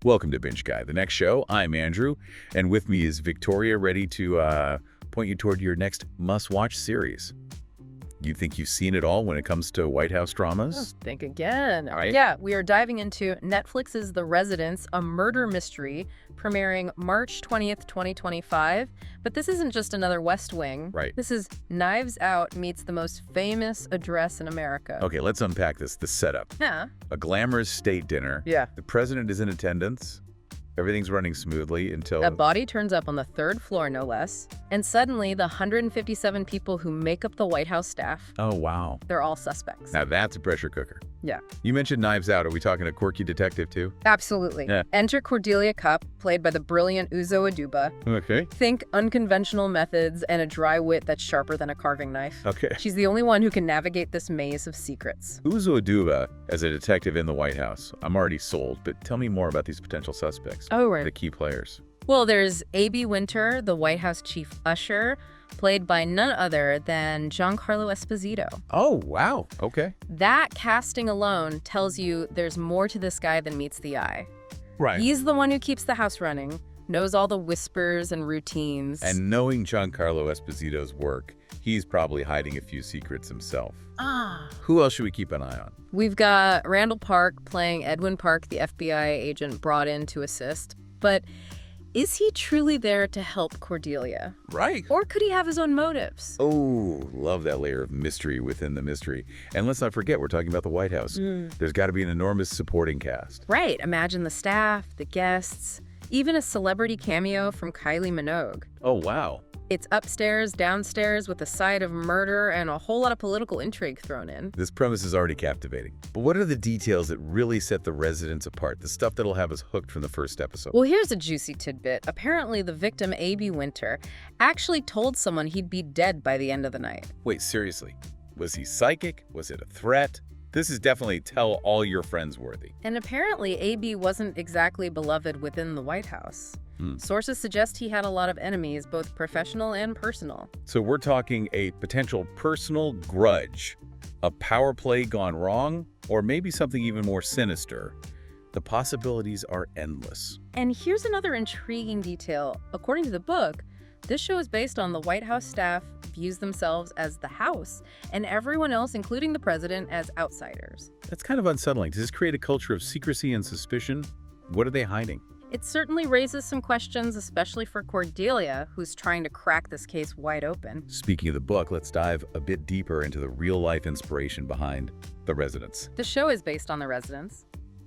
Welcome to Binge Guy. The next show, I'm Andrew, and with me is Victoria, ready to point you toward your next must-watch series. You think you've seen it all when it comes to White House dramas? Let's think again. All right. Yeah, we are diving into Netflix's The Residence, a murder mystery, premiering March 20th, 2025. But this isn't just another West Wing. Right. This is Knives Out meets the most famous address in America. Okay, let's unpack this. The setup. Yeah. A glamorous state dinner. Yeah. The president is in attendance. Everything's running smoothly until... A body turns up on the third floor, no less. And suddenly, the 157 people who make up the White House staff, Oh, wow. they're all suspects. Now that's a pressure cooker. Yeah. You mentioned Knives Out. Are we talking a quirky detective, too? Absolutely. Yeah. Enter Cordelia Cupp, played by the brilliant Uzo Aduba. Okay. Think unconventional methods and a dry wit that's sharper than a carving knife. Okay. She's the only one who can navigate this maze of secrets. Uzo Aduba as a detective in the White House. I'm already sold, but tell me more about these potential suspects. Oh, right. The key players. Well, there's A.B. Winter, the White House chief usher, played by none other than Giancarlo Esposito. Oh, wow. Okay. That casting alone tells you there's more to this guy than meets the eye. Right. He's the one who keeps the house running, knows all the whispers and routines. And knowing Giancarlo Esposito's work, he's probably hiding a few secrets himself. Who else should we keep an eye on? We've got Randall Park playing Edwin Park, the FBI agent brought in to assist. But is he truly there to help Cordelia? Right. Or could he have his own motives? Oh, love that layer of mystery within the mystery. And let's not forget, we're talking about the White House. There's got to be an enormous supporting cast. Right. Imagine the staff, the guests, even a celebrity cameo from Kylie Minogue. Oh, wow. It's upstairs, downstairs, with a side of murder and a whole lot of political intrigue thrown in. This premise is already captivating. But what are the details that really set the residents apart? The stuff that'll have us hooked from the first episode? Well, here's a juicy tidbit. Apparently, the victim, A.B. Winter, actually told someone he'd be dead by the end of the night. Wait, seriously? Was he psychic? Was it a threat? This is definitely tell all your friends worthy. And apparently, A.B. wasn't exactly beloved within the White House. Sources suggest he had a lot of enemies, both professional and personal. So we're talking a potential personal grudge, a power play gone wrong, or maybe something even more sinister. The possibilities are endless. And here's another intriguing detail. According to the book, this show is based on the White House staff views themselves as the House, and everyone else, including the president, as outsiders. That's kind of unsettling. Does this create a culture of secrecy and suspicion? What are they hiding? It certainly raises some questions, especially for Cordelia, who's trying to crack this case wide open. Speaking of the book, let's dive a bit deeper into the real-life inspiration behind The Residence. The show is based on The Residence.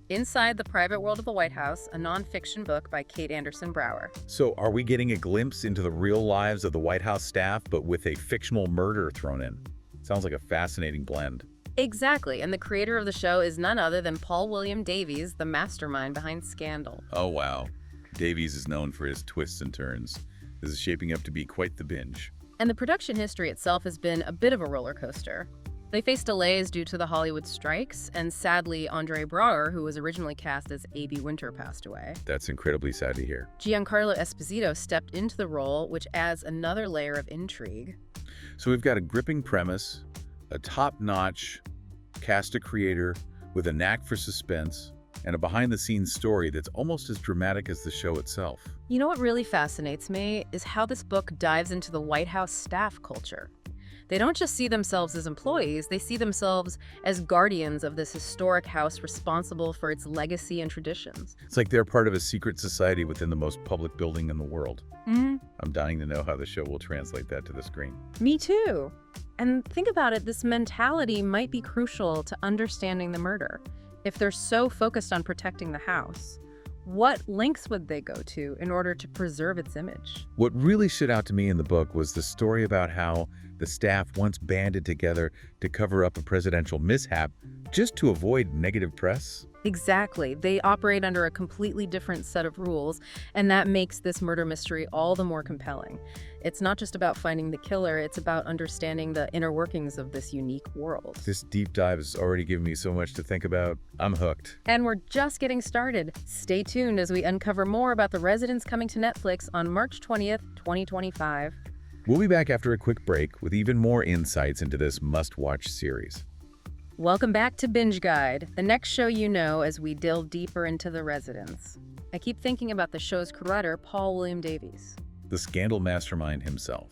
Inside the Private World of the White House, a nonfiction book by Kate Anderson Brower. So are we getting a glimpse into the real lives of the White House staff, but with a fictional murder thrown in? Sounds like a fascinating blend. Exactly, and the creator of the show is none other than Paul William Davies, the mastermind behind Scandal. Oh, wow. Davies is known for his twists and turns. This is shaping up to be quite the binge. And the production history itself has been a bit of a roller coaster. They faced delays due to the Hollywood strikes, and sadly, Andre Braugher, who was originally cast as A.B. Winter, passed away. That's incredibly sad to hear. Giancarlo Esposito stepped into the role, which adds another layer of intrigue. So we've got a gripping premise, a top-notch cast of creator with a knack for suspense, and a behind-the-scenes story that's almost as dramatic as the show itself. You know what really fascinates me is how this book dives into the White House staff culture. They don't just see themselves as employees, they see themselves as guardians of this historic house responsible for its legacy and traditions. It's like they're part of a secret society within the most public building in the world. I'm dying to know how the show will translate that to the screen. Me too. And think about it, this mentality might be crucial to understanding the murder. If they're so focused on protecting the house, what lengths would they go to in order to preserve its image? What really stood out to me in the book was the story about how the staff once banded together to cover up a presidential mishap just to avoid negative press. Exactly. They operate under a completely different set of rules, and that makes this murder mystery all the more compelling. It's not just about finding the killer, it's about understanding the inner workings of this unique world. This deep dive has already given me so much to think about. I'm hooked. And we're just getting started. Stay tuned as we uncover more about The Residence coming to Netflix on March 20th, 2025. We'll be back after a quick break with even more insights into this must-watch series. Welcome back to Binge Guide, the next show you know as we delve deeper into The Residence. I keep thinking about the show's creator, Paul William Davies. The scandal mastermind himself.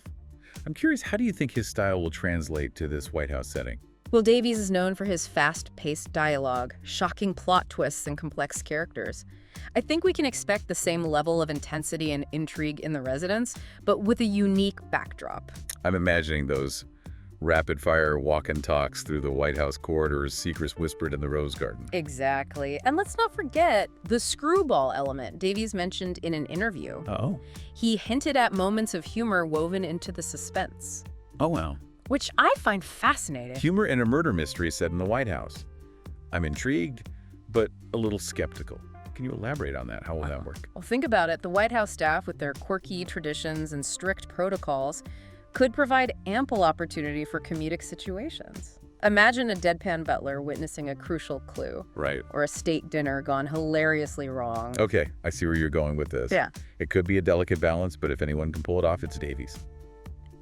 I'm curious, how do you think his style will translate to this White House setting? Well, Davies is known for his fast-paced dialogue, shocking plot twists, and complex characters. I think we can expect the same level of intensity and intrigue in The Residence, but with a unique backdrop. I'm imagining those rapid-fire walk-and talks through the White House corridors, secrets whispered in the Rose Garden. Exactly. And let's not forget the screwball element Davies mentioned in an interview. Oh. He hinted at moments of humor woven into the suspense, Oh, wow. which I find fascinating. Humor in a murder mystery set in the White House. I'm intrigued, but a little skeptical. Can you elaborate on that? How will that work? Well, think about it. The White House staff, with their quirky traditions and strict protocols, could provide ample opportunity for comedic situations. Imagine a deadpan butler witnessing a crucial clue. Right. Or a state dinner gone hilariously wrong. Okay, I see where you're going with this. Yeah. It could be a delicate balance, but if anyone can pull it off, it's Davies.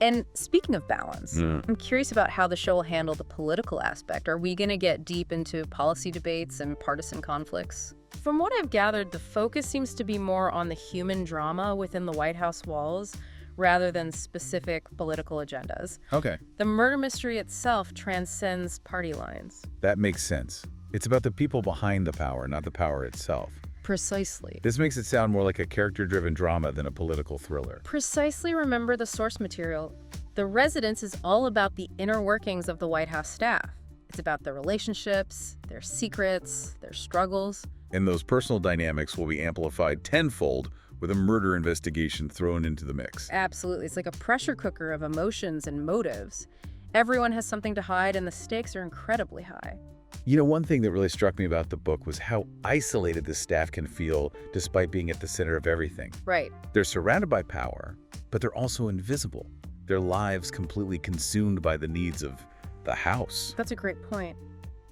And speaking of balance, I'm curious about how the show will handle the political aspect. Are we going to get deep into policy debates and partisan conflicts? From what I've gathered, the focus seems to be more on the human drama within the White House walls rather than specific political agendas. Okay. The murder mystery itself transcends party lines. That makes sense. It's about the people behind the power, not the power itself. Precisely. This makes it sound more like a character-driven drama than a political thriller. Precisely. Remember the source material. The Residence is all about the inner workings of the White House staff. It's about their relationships, their secrets, their struggles. And those personal dynamics will be amplified tenfold with a murder investigation thrown into the mix. Absolutely. It's like a pressure cooker of emotions and motives. Everyone has something to hide, and the stakes are incredibly high. You know, one thing that really struck me about the book was how isolated the staff can feel despite being at the center of everything. Right. They're surrounded by power, but they're also invisible. Their lives completely consumed by the needs of the house. That's a great point.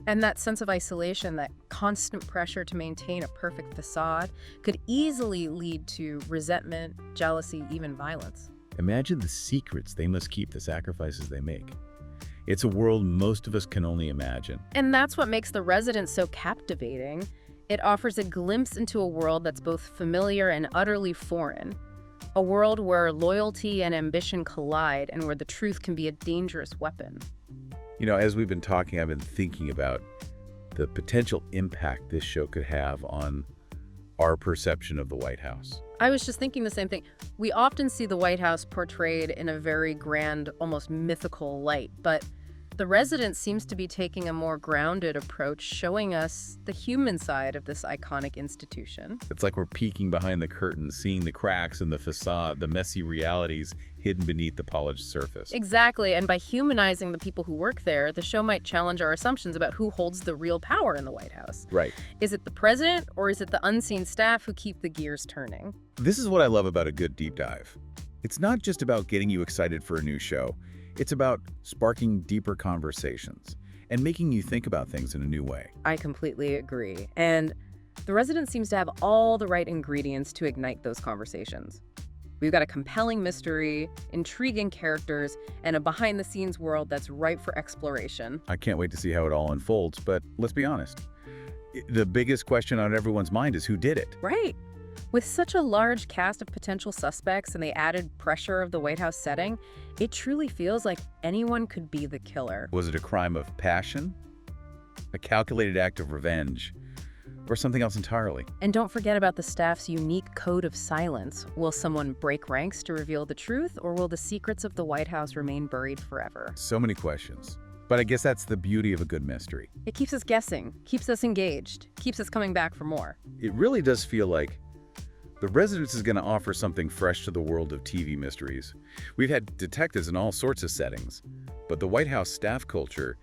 And that sense of isolation, that constant pressure to maintain a perfect facade, could easily lead to resentment, jealousy, even violence. Imagine the secrets they must keep, the sacrifices they make. It's a world most of us can only imagine. And that's what makes The Residence so captivating. It offers a glimpse into a world that's both familiar and utterly foreign. A world where loyalty and ambition collide and where the truth can be a dangerous weapon. You know, as we've been talking, I've been thinking about the potential impact this show could have on our perception of the White House. I was just thinking the same thing. We often see the White House portrayed in a very grand, almost mythical light, but The Residence seems to be taking a more grounded approach, showing us the human side of this iconic institution. It's like we're peeking behind the curtain, seeing the cracks in the facade, the messy realities hidden beneath the polished surface. Exactly, and by humanizing the people who work there, the show might challenge our assumptions about who holds the real power in the White House. Right. Is it the president, or is it the unseen staff who keep the gears turning? This is what I love about a good deep dive. It's not just about getting you excited for a new show. It's about sparking deeper conversations and making you think about things in a new way. I completely agree. And The Residence seems to have all the right ingredients to ignite those conversations. We've got a compelling mystery, intriguing characters, and a behind-the-scenes world that's ripe for exploration. I can't wait to see how it all unfolds, but let's be honest. The biggest question on everyone's mind is who did it? Right. With such a large cast of potential suspects and the added pressure of the White House setting, it truly feels like anyone could be the killer. Was it a crime of passion? A calculated act of revenge? Or something else entirely? And don't forget about the staff's unique code of silence. Will someone break ranks to reveal the truth, or will the secrets of the White House remain buried forever? So many questions. But I guess that's the beauty of a good mystery. It keeps us guessing, keeps us engaged, keeps us coming back for more. It really does feel like The Residence is going to offer something fresh to the world of TV mysteries. We've had detectives in all sorts of settings, but the White House staff culture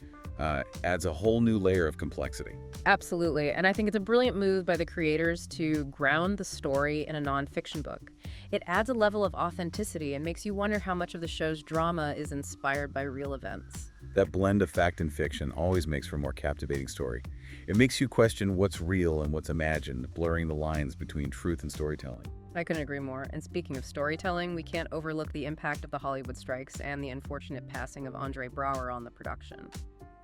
adds a whole new layer of complexity. Absolutely, and I think it's a brilliant move by the creators to ground the story in a nonfiction book. It adds a level of authenticity and makes you wonder how much of the show's drama is inspired by real events. That blend of fact and fiction always makes for a more captivating story. It makes you question what's real and what's imagined, blurring the lines between truth and storytelling. I couldn't agree more. And speaking of storytelling, we can't overlook the impact of the Hollywood strikes and the unfortunate passing of Andre Braugher on the production.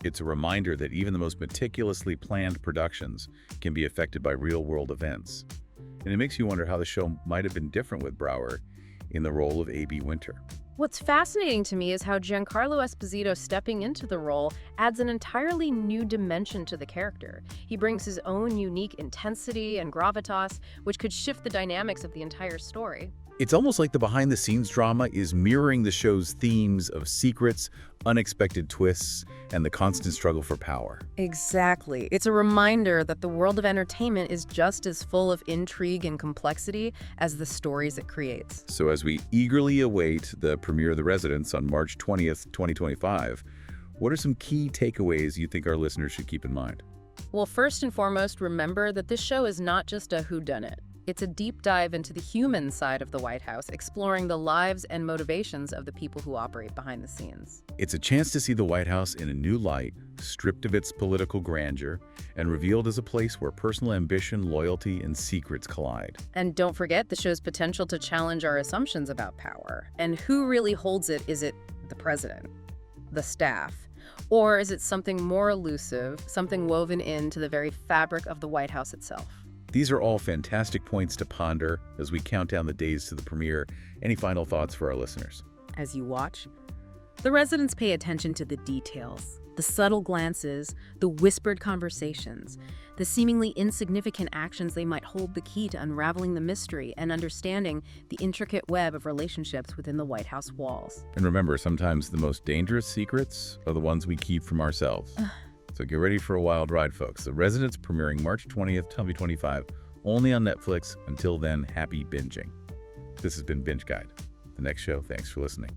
It's a reminder that even the most meticulously planned productions can be affected by real-world events. And it makes you wonder how the show might have been different with Brower in the role of A.B. Winter. What's fascinating to me is how Giancarlo Esposito stepping into the role adds an entirely new dimension to the character. He brings his own unique intensity and gravitas, which could shift the dynamics of the entire story. It's almost like the behind-the-scenes drama is mirroring the show's themes of secrets, unexpected twists, and the constant struggle for power. Exactly. It's a reminder that the world of entertainment is just as full of intrigue and complexity as the stories it creates. So as we eagerly await the premiere of The Residence on March 20th, 2025, what are some key takeaways you think our listeners should keep in mind? Well, first and foremost, remember that this show is not just a whodunit. It's a deep dive into the human side of the White House, exploring the lives and motivations of the people who operate behind the scenes. It's a chance to see the White House in a new light, stripped of its political grandeur, and revealed as a place where personal ambition, loyalty, and secrets collide. And don't forget the show's potential to challenge our assumptions about power. And who really holds it? Is it the president? The staff? Or is it something more elusive, something woven into the very fabric of the White House itself? These are all fantastic points to ponder as we count down the days to the premiere. Any final thoughts for our listeners? As you watch, the residents pay attention to the details, the subtle glances, the whispered conversations, the seemingly insignificant actions they might hold the key to unraveling the mystery and understanding the intricate web of relationships within the White House walls. And remember, sometimes the most dangerous secrets are the ones we keep from ourselves. So get ready for a wild ride, folks. The Residence premiering March 20th, 2025, only on Netflix. Until then, happy binging. This has been Binge Guide. The next show, thanks for listening.